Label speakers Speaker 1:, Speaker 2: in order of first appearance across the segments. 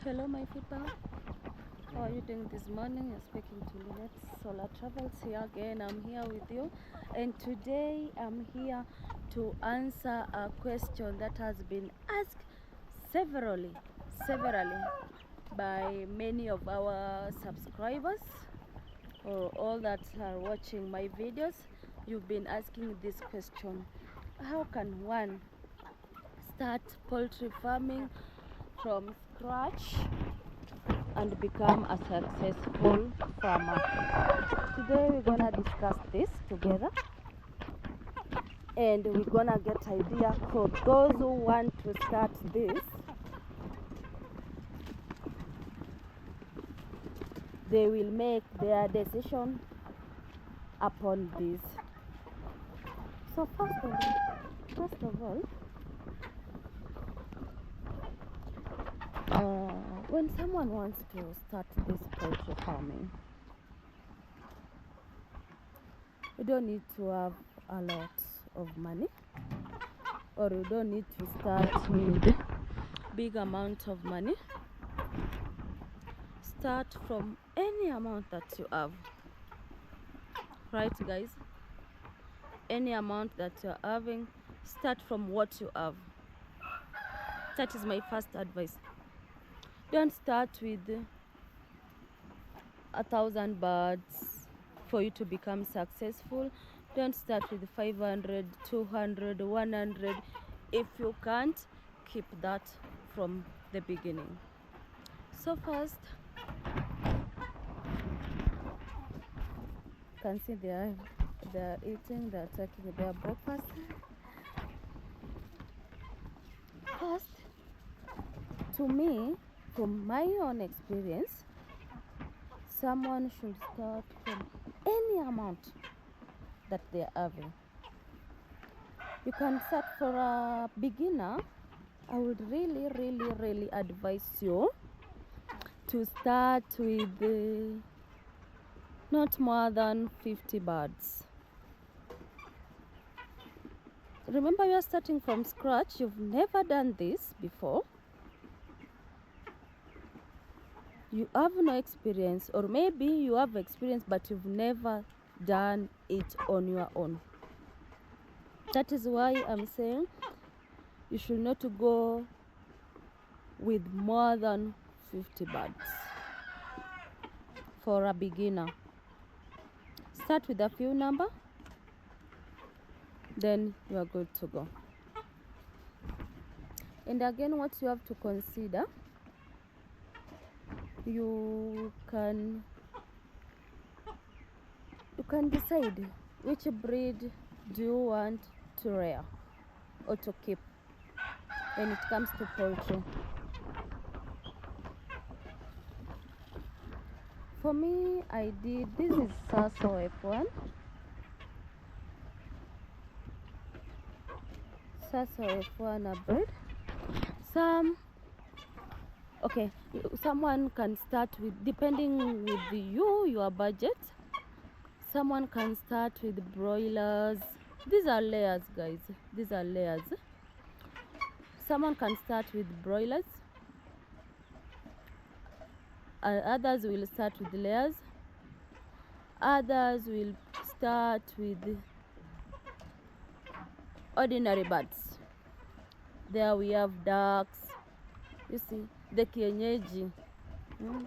Speaker 1: Hello my people, how are you doing this morning? You're speaking to Lynette Solar Travels here again. I'm here with you, and today I'm here to answer a question that has been asked severally by many of our subscribers or all that are watching my videos. You've been asking this question: how can one start poultry farming from scratch and become a successful farmer? Today we're gonna discuss this together, and we're gonna get idea for those who want to start this. They will make their decision upon this. So first of all, when someone wants to start this poultry farming, you don't need to have a lot of money, or you don't need to start with big amount of money. Start from any amount that you have, right guys? Any amount that you're having, start from what you have. That is my first advice. Don't start with 1,000 birds for you to become successful. Don't start with 500, 200, 100. If you can't, keep that from the beginning. So first, you can see they're eating, they're taking their breakfast. First, to me, from my own experience, someone should start from any amount that they're having. You can start for a beginner. I would really advise you to start with not more than 50 birds. Remember, you're starting from scratch. You've never done this before. You have no experience, or maybe you have experience but you've never done it on your own. That is why I'm saying you should not go with more than 50 birds for a beginner. Start with a few number, then you are good to go. And again, what you have to consider, you can decide which breed do you want to rear or to keep when it comes to poultry. For me, I did, this is Sasso F1. Sasso F1 a breed. Someone can start with, depending with your budget, someone can start with broilers. These are layers, guys. These are layers. Someone can start with broilers, others will start with layers, others will start with ordinary birds. There we have ducks, you see, the kienyeji,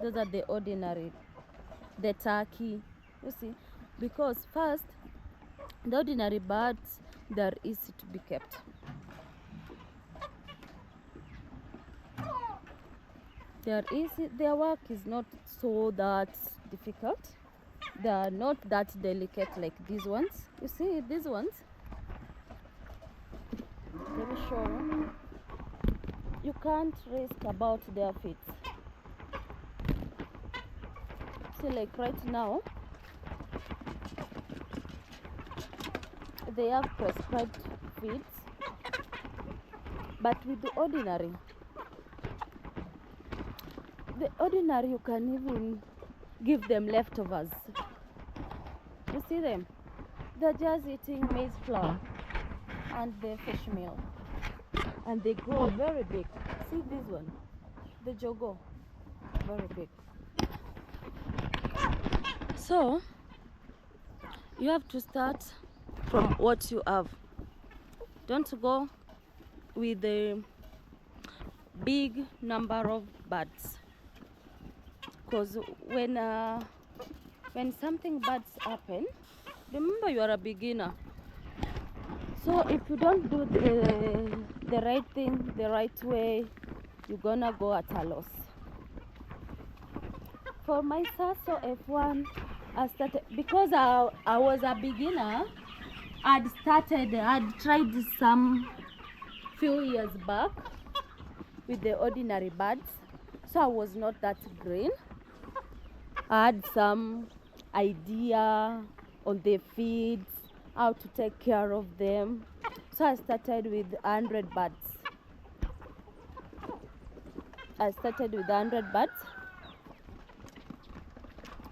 Speaker 1: those are the ordinary, the turkey, you see, because first, the ordinary birds, they're easy to be kept. They're easy, their work is not so that difficult. They are not that delicate like these ones. You see, these ones, let me show you. You can't risk about their feet. See, like right now, they have prescribed feeds, but with the ordinary you can even give them leftovers. You see them, they're just eating maize flour and the fish meal, and they grow very big. See this one, the jogo, very big. So you have to start from what you have. Don't go with a big number of birds, because when something bad happen, remember you are a beginner. So if you don't do the right thing the right way, you're gonna go at a loss. For my Sasso F1, I started because I was a beginner. I'd tried some few years back with the ordinary birds, so I was not that green. I had some idea on the feeds, how to take care of them. So I started with 100 birds.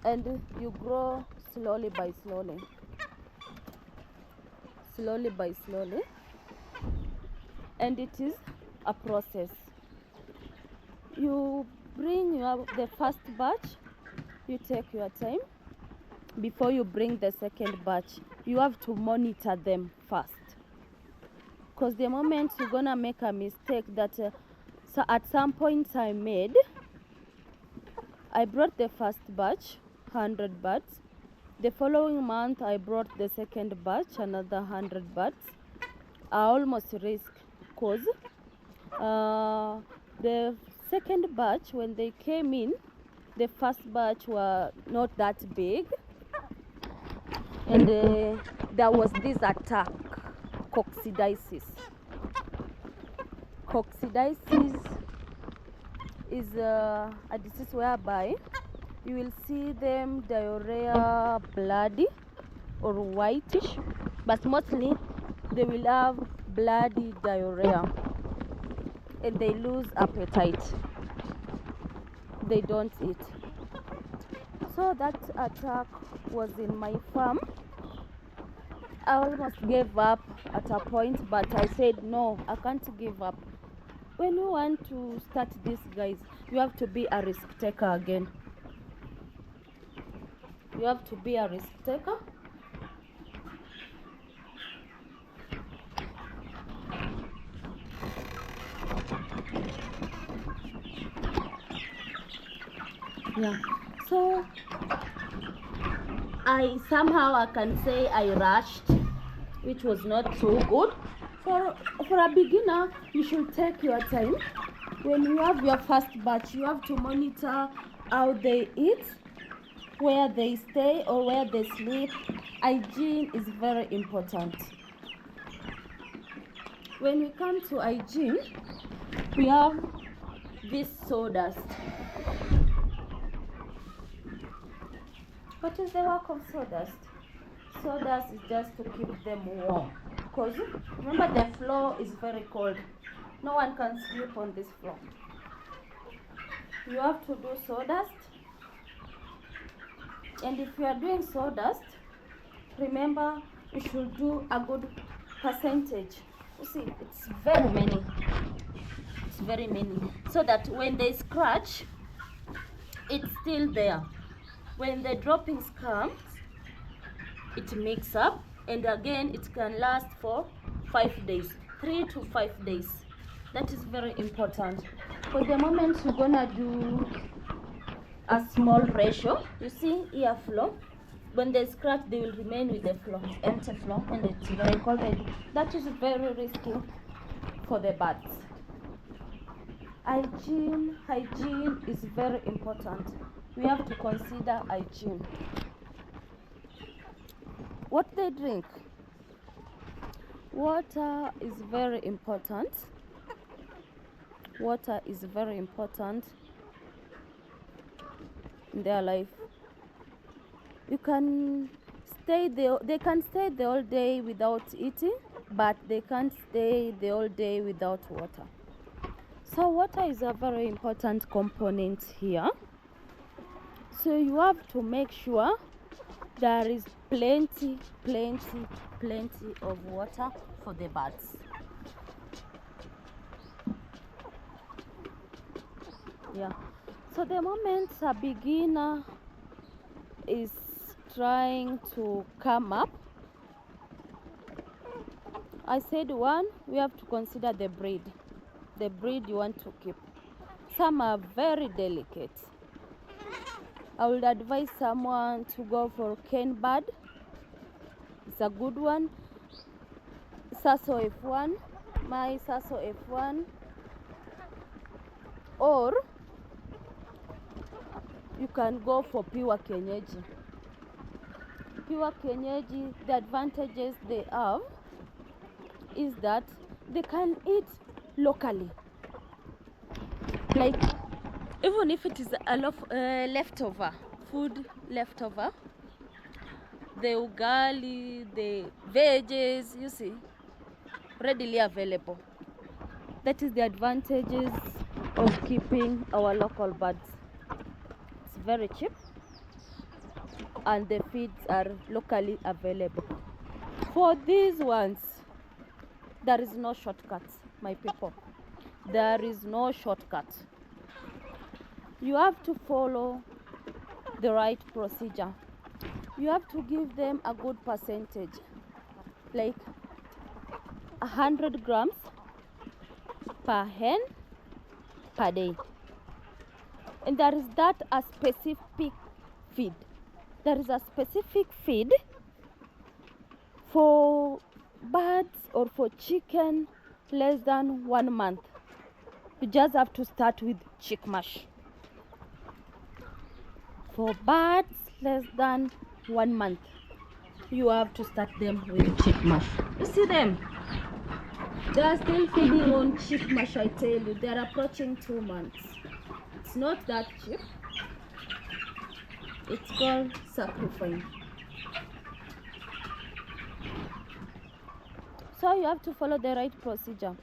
Speaker 1: And you grow slowly by slowly. And it is a process. You bring the first batch, you take your time. Before you bring the second batch, you have to monitor them first, because the moment you're gonna make a mistake that so at some point I brought the first batch 100 birds. The following month I brought the second batch, another 100 birds. I almost risk, because the second batch, when they came in, the first batch were not that big, and there was this attack, coccidiasis. Coccidiasis is a disease whereby you will see them diarrhea, bloody or whitish, but mostly they will have bloody diarrhea, and they lose appetite. They don't eat. So that attack was in my farm. I almost gave up at a point, but I said no, I can't give up. When you want to start this, guys, you have to be a risk taker again. You have to be a risk taker. Yeah. So I can say I rushed, which was not so good. For a beginner, you should take your time. When you have your first batch, you have to monitor how they eat, where they stay or where they sleep. Hygiene is very important. When we come to hygiene, we have this sawdust. What is the work of sawdust? Sawdust is just to keep them warm, because remember the floor is very cold. No one can sleep on this floor. You have to do sawdust, and if you are doing sawdust, remember you should do a good percentage. You see, it's very many, so that when they scratch, it's still there. When the droppings come, it mixes up, and again it can last for 5 days, 3 to 5 days. That is very important. For the moment you're gonna do a small ratio, you see here floor, when they scratch they will remain with the floor, empty floor, and it's very cold. That is very risky for the birds. Hygiene is very important. We have to consider hygiene. What they drink. Water is very important. Water is very important in their life. They can stay the whole day without eating, but they can't stay the whole day without water. So water is a very important component here. So you have to make sure there is plenty of water for the birds. Yeah. So the moment a beginner is trying to come up, I said, one, we have to consider the breed you want to keep. Some are very delicate. I would advise someone to go for Ken Bird. It's a good one. Sasso F1, my Sasso F1, or you can go for pure kienyeji. Pure kienyeji, the advantages they have is that they can eat locally. Like, even if it is a leftover, food leftover, the ugali, the veggies, you see, readily available. That is the advantages of keeping our local birds. It's very cheap and the feeds are locally available. For these ones, there is no shortcut, my people. There is no shortcut. You have to follow the right procedure. You have to give them a good percentage, like 100 grams per hen per day. And there is a specific feed. There is a specific feed for birds or for chicken less than 1 month. You just have to start with chick mash. For birds less than 1 month, you have to start them with chick mash. You see them? They are still feeding on chick mash, I tell you. They are approaching 2 months. It's not that cheap. It's called sacrifice. So you have to follow the right procedure.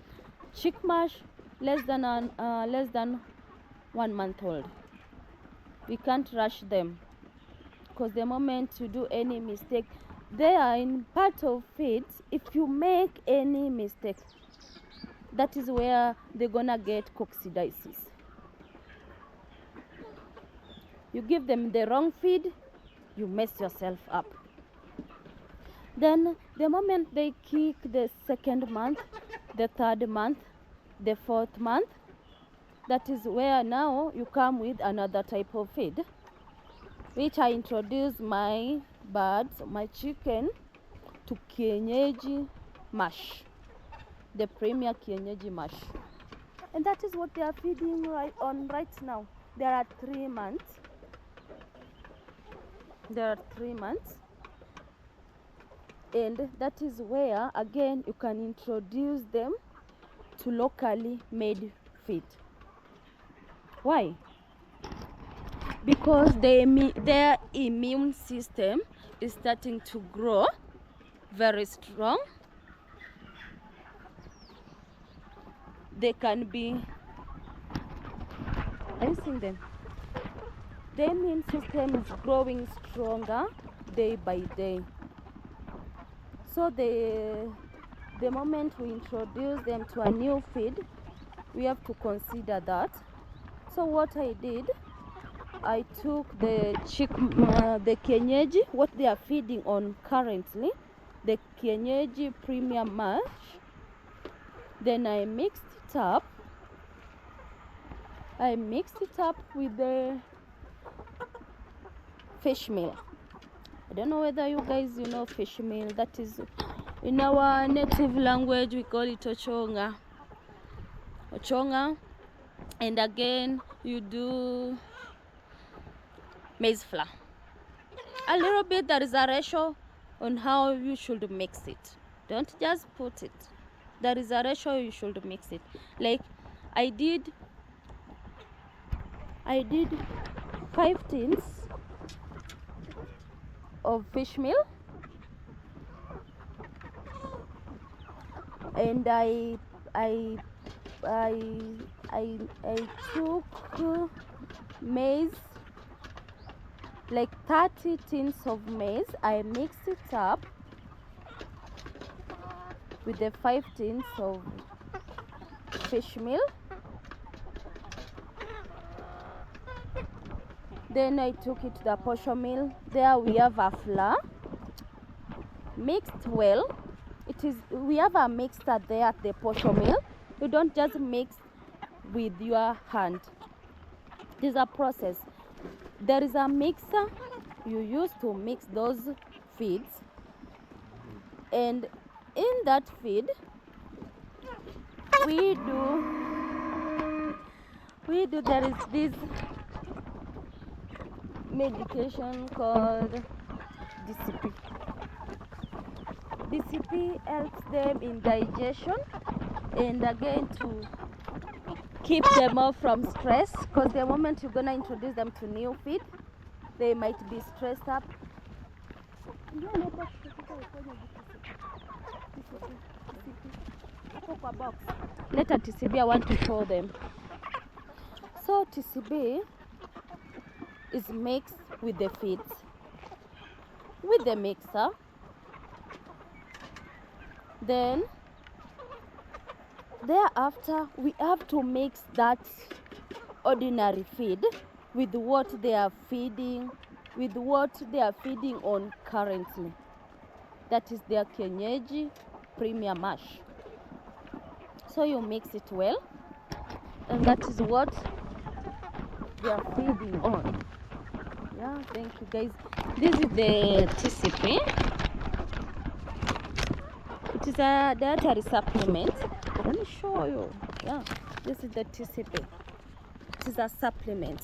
Speaker 1: Chick mash less than 1 month old. We can't rush them, because the moment you do any mistake, they are in part of feeds. If you make any mistake, that is where they're gonna get coccidiasis. You give them the wrong feed, you mess yourself up. Then the moment they kick the 2nd month, the 3rd month, the 4th month, that is where now you come with another type of feed, which I introduce my birds, my chicken, to kienyeji mash, the premier kienyeji mash. And that is what they are feeding right now. There are 3 months. And that is where, again, you can introduce them to locally made feed. Why? Because their immune system is starting to grow very strong. They can be, are you seeing them? The immune system is growing stronger day by day. So the moment we introduce them to a new feed, we have to consider that. So what I did, I took the kienyeji, what they are feeding on currently, the kienyeji premium mash. Then I mixed it up. I mixed it up with the fish meal. I don't know whether you guys know fish meal. That is, in our native language, we call it ochonga. And again, you do maize flour. A little bit. There is a ratio on how you should mix it. Don't just put it. There is a ratio you should mix it. Like I did 5 tins of fish meal, and I took maize, like 30 tins of maize. I mixed it up with the 5 tins of fish meal, Then I took it to the posho mill. There we have a flour mixed well. We have a mixer there at the posho mill. You don't just mix with your hand. There's a process. There is a mixer you use to mix those feeds, and in that feed we do there is this medication called DCP. DCP helps them in digestion and again to keep them off from stress, because the moment you're gonna introduce them to new feed, they might be stressed up. Later TCB, I want to show them. So TCB is mixed with the feeds with the mixer. Then thereafter we have to mix that ordinary feed with what they are feeding on currently. That is their kienyeji premier mash. So you mix it well, and that is what they are feeding on. Yeah, thank you guys. This is the TCP. It is a dietary supplement. Let me show you. Yeah, this is the TCP. It is a supplement.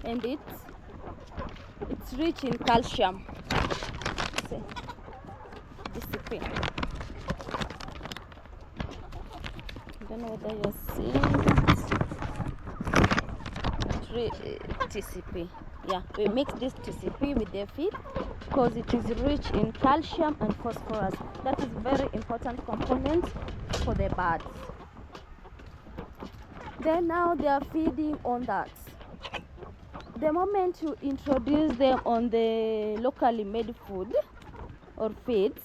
Speaker 1: And it's rich in calcium. See, TCP. I don't know whether you're seeing TCP. Yeah, we mix this TCP with the feed because it is rich in calcium and phosphorus. That is very important component for the birds. Then now they are feeding on that. The moment you introduce them on the locally made food or feeds,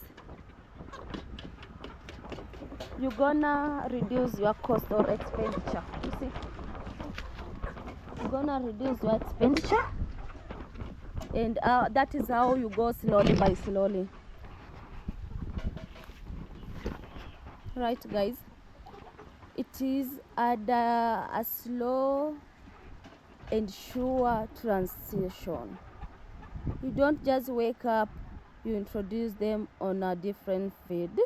Speaker 1: you're gonna reduce your cost or expenditure. You see, you're gonna reduce your expenditure, and that is how you go slowly by slowly. Right, guys? It is a slow and sure transition. You don't just wake up, you introduce them on a different feed.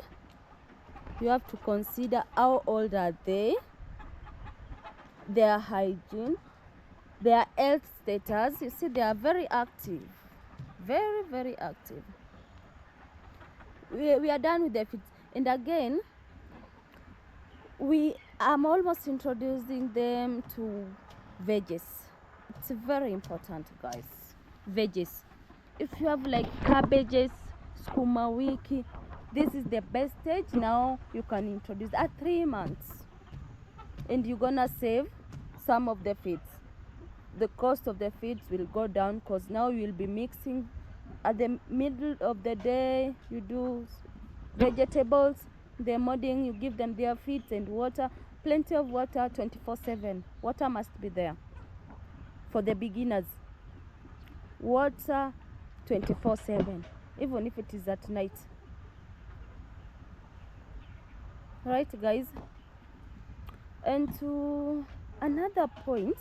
Speaker 1: You have to consider how old are they, their hygiene, their health status. You see, they are very active, very, very active. We are done with the feeds, and again I'm almost introducing them to veggies. It's very important, guys. Veggies. If you have like cabbages, skuma wiki, this is the best stage. Now you can introduce at 3 months, and you're gonna save some of the feeds. The cost of the feeds will go down because now you'll be mixing at the middle of the day. You do vegetables. The morning you give them their feeds and water, plenty of water 24/7. Water must be there for the beginners. Water 24/7, even if it is at night. Right, guys? And to another point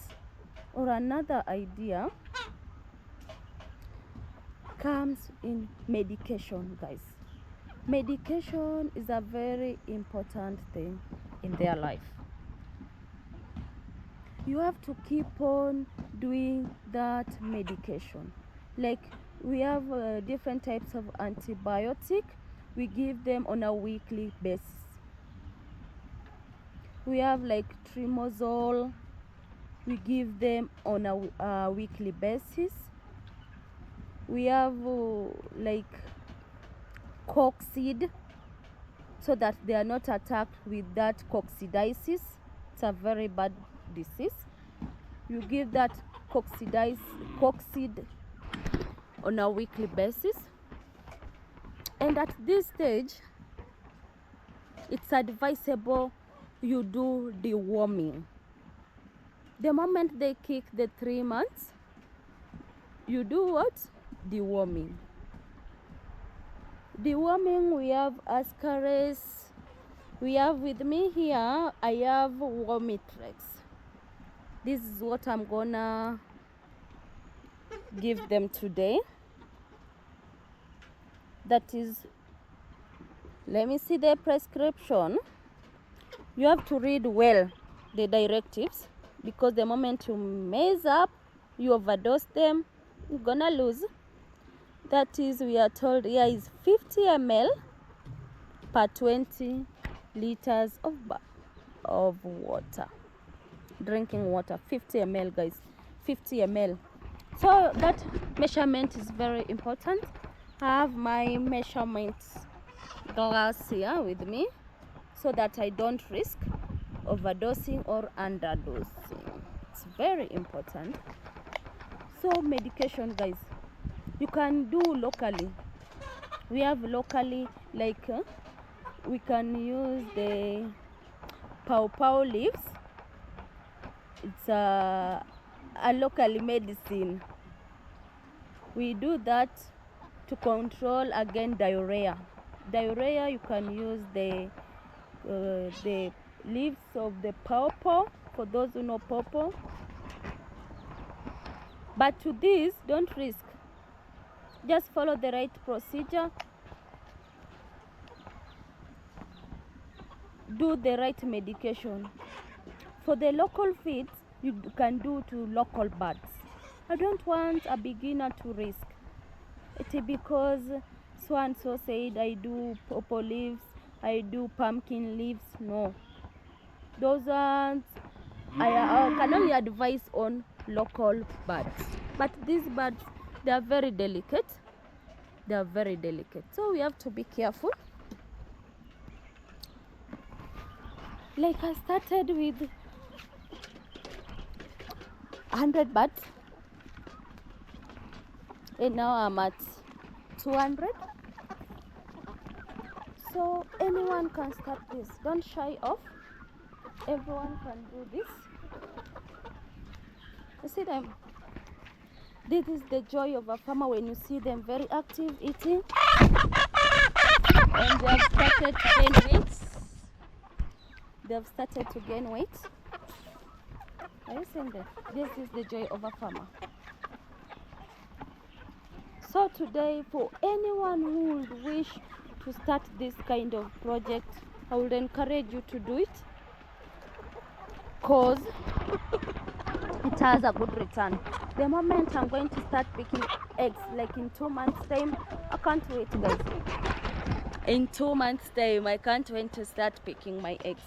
Speaker 1: or another idea comes in medication, guys. Medication is a very important thing in their life. You have to keep on doing that medication. Like we have different types of antibiotic. We give them on a weekly basis. We have like trimazole. We give them on a weekly basis. We have like cocciid, so that they are not attacked with that coccidiasis. It's a very bad disease. You give that cocciid on a weekly basis, and at this stage it's advisable you do deworming. The moment they kick the 3 months, you do what? Deworming. Deworming, we have ascaris. We have with me here, I have Wormitrex. This is what I'm gonna give them today. That is, let me see the prescription. You have to read well the directives, because the moment you mess up, you overdose them, you're gonna lose. That is, we are told here is 50 ml per 20 liters of water, drinking water. 50 ml, guys, 50 ml. So that measurement is very important. I have my measurement glass here with me, so that I don't risk overdosing or underdosing. It's very important. So medication, guys, you can do locally. We have locally, like we can use the pawpaw leaves. It's a local medicine. We do that to control again diarrhea. Diarrhea, you can use the leaves of the pawpaw, for those who know pawpaw. But to this, don't risk. Just follow the right procedure. Do the right medication. For the local feeds, you can do to local birds. I don't want a beginner to risk it, because so and so said I do pawpaw leaves, I do pumpkin leaves. No, those ones I can only advise on local birds. But these birds, they are very delicate. They are very delicate, so we have to be careful. Like, I started with 100 birds, and now I'm at 200. So anyone can start this. Don't shy off. Everyone can do this. You see them? This is the joy of a farmer, when you see them very active eating, and they have started to gain weight. They have started to gain weight. Are you seeing that? This is the joy of a farmer. So today, for anyone who would wish to start this kind of project, I would encourage you to do it, because it has a good return. The moment I'm going to start picking eggs, like in 2 months time, I can't wait, guys. In 2 months time, I can't wait to start picking my eggs.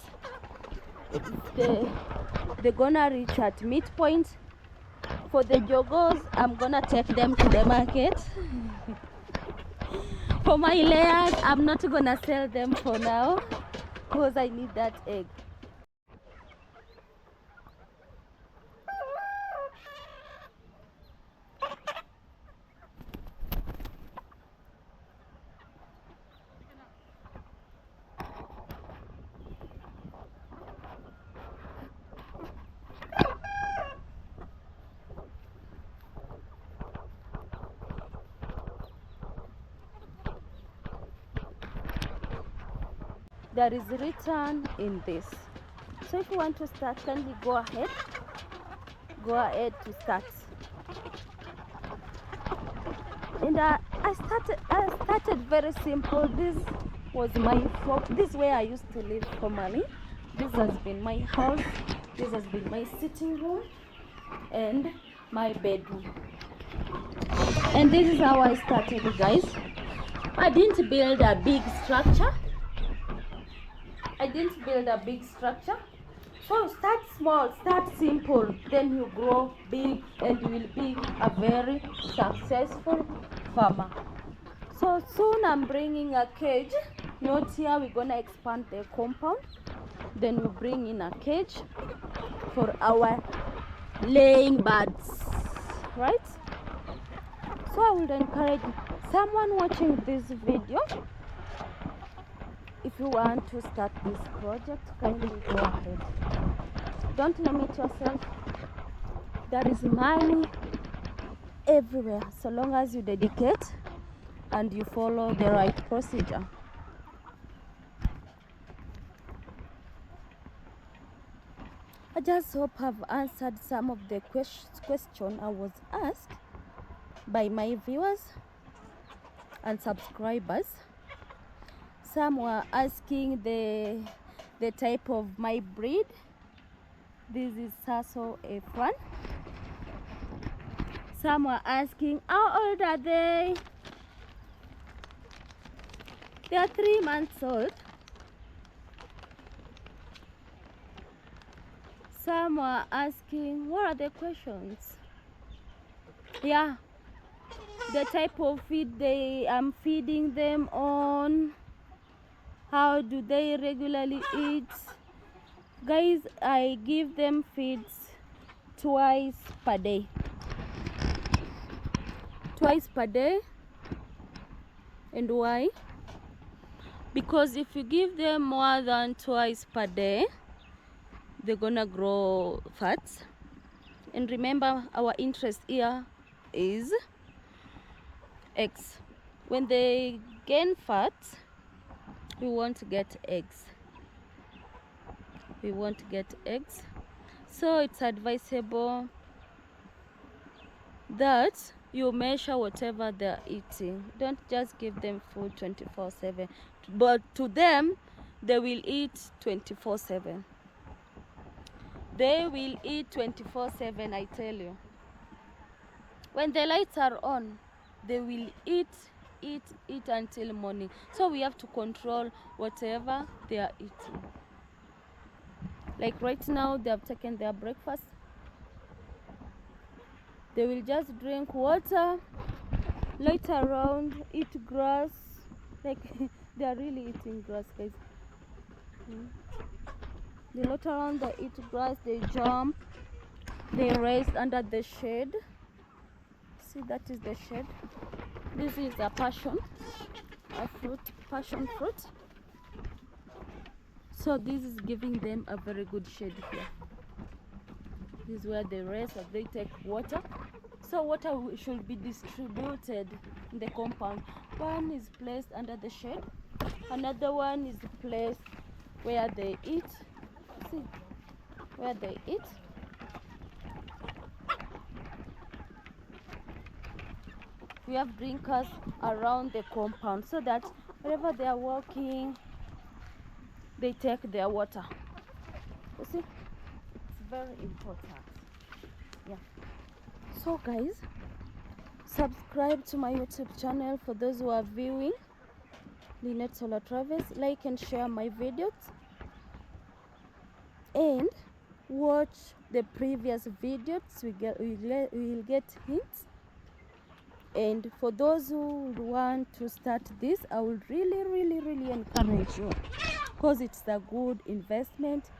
Speaker 1: They're gonna reach at midpoint. For the joggers, I'm gonna take them to the market. For my layers, I'm not gonna sell them for now, because I need that egg. There is return in this. So if you want to start, kindly go ahead to start. And I started very simple. This was this is where I used to live formerly. This has been my house. This has been my sitting room and my bedroom. And this is how I started, guys. I didn't build a big structure. So start small, start simple, then you grow big, and you will be a very successful farmer. So soon I'm bringing a cage. Not here, we're gonna expand the compound. Then we bring in a cage for our laying birds, right? So I would encourage someone watching this video, if you want to start this project, kindly go ahead. Don't limit yourself. There is money everywhere so long as you dedicate and you follow the right procedure. I just hope I've answered some of the question I was asked by my viewers and subscribers. Some were asking the type of my breed. This is Sasso F1. Some were asking how old are they? They are 3 months old. Some were asking, what are the questions? Yeah, the type of feed I'm feeding them on. How do they regularly eat? Guys, I give them feeds twice per day. Twice per day. And why? Because if you give them more than twice per day, they're gonna grow fat. And remember, our interest here is eggs. When they gain fat, we want to get eggs. We want to get eggs. So it's advisable that you measure whatever they're eating. Don't just give them food 24/7. But to them, they will eat 24/7. They will eat 24/7, I tell you. When the lights are on, they will eat until morning. So we have to control whatever they are eating. Like right now, they have taken their breakfast. They will just drink water, later around eat grass. Like they are really eating grass, guys. They later on they eat grass, they jump, they rest under the shade. See, that is the shade. This is a passion fruit. So this is giving them a very good shade here. This is where they rest and they take water. So water should be distributed in the compound. One is placed under the shade, another one is placed where they eat. See, where they eat. We have drinkers around the compound so that wherever they are walking, they take their water. You see, it's very important. Yeah. So guys, subscribe to my YouTube channel for those who are viewing Lynette Solar Travis. Like and share my videos, and watch the previous videos. We will get hints. And for those who want to start this, I would really encourage you, because it's a good investment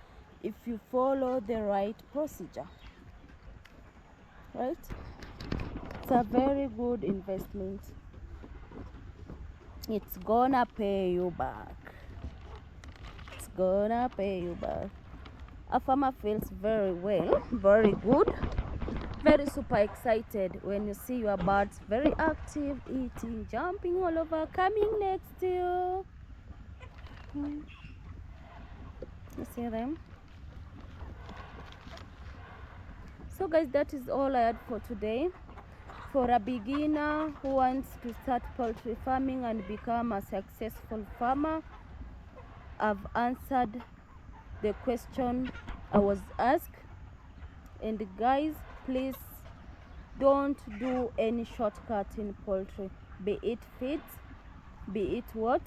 Speaker 1: if you follow the right procedure. Right? It's a very good investment. It's gonna pay you back. It's gonna pay you back. A farmer feels very well, very good, very super excited when you see your birds very active, eating, jumping all over, coming next to you. You see them? So guys, that is all I had for today. For a beginner who wants to start poultry farming and become a successful farmer, I've answered the question I was asked. And guys, please don't do any shortcut in poultry, be it feeds, be it what.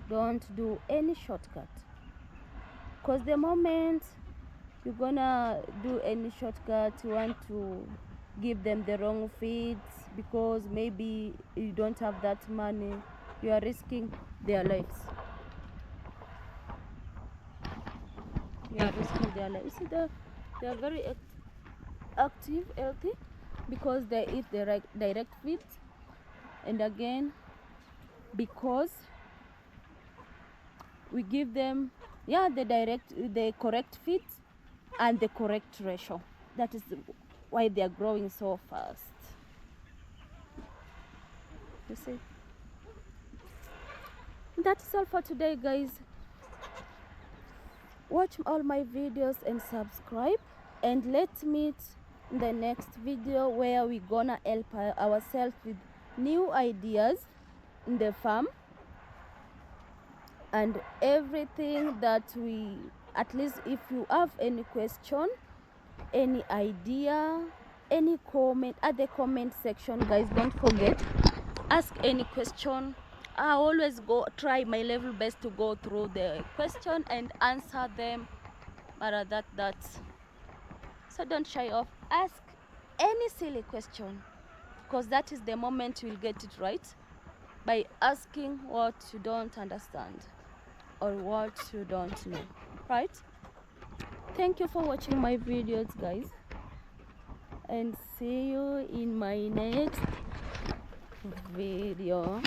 Speaker 1: Don't do any shortcut, because the moment you're gonna do any shortcut, you want to give them the wrong feeds because maybe you don't have that money, you are risking their lives. You are risking their lives. You see, they are very active, healthy, because they eat the direct feeds. And again, because we give them yeah, the correct fit and the correct ratio. That is why they are growing so fast. You see, that's all for today, guys. Watch all my videos and subscribe, and let's meet in the next video where we're gonna help ourselves with new ideas in the farm and everything that we, at least if you have any question, any idea, any comment at the comment section, guys. Don't forget, ask any question. I always try my level best to go through the question and answer them, matter that. So don't shy off, ask any silly question, because that is the moment you'll get it right, by asking what you don't understand or what you don't know, right? Thank you for watching my videos, guys, and see you in my next video.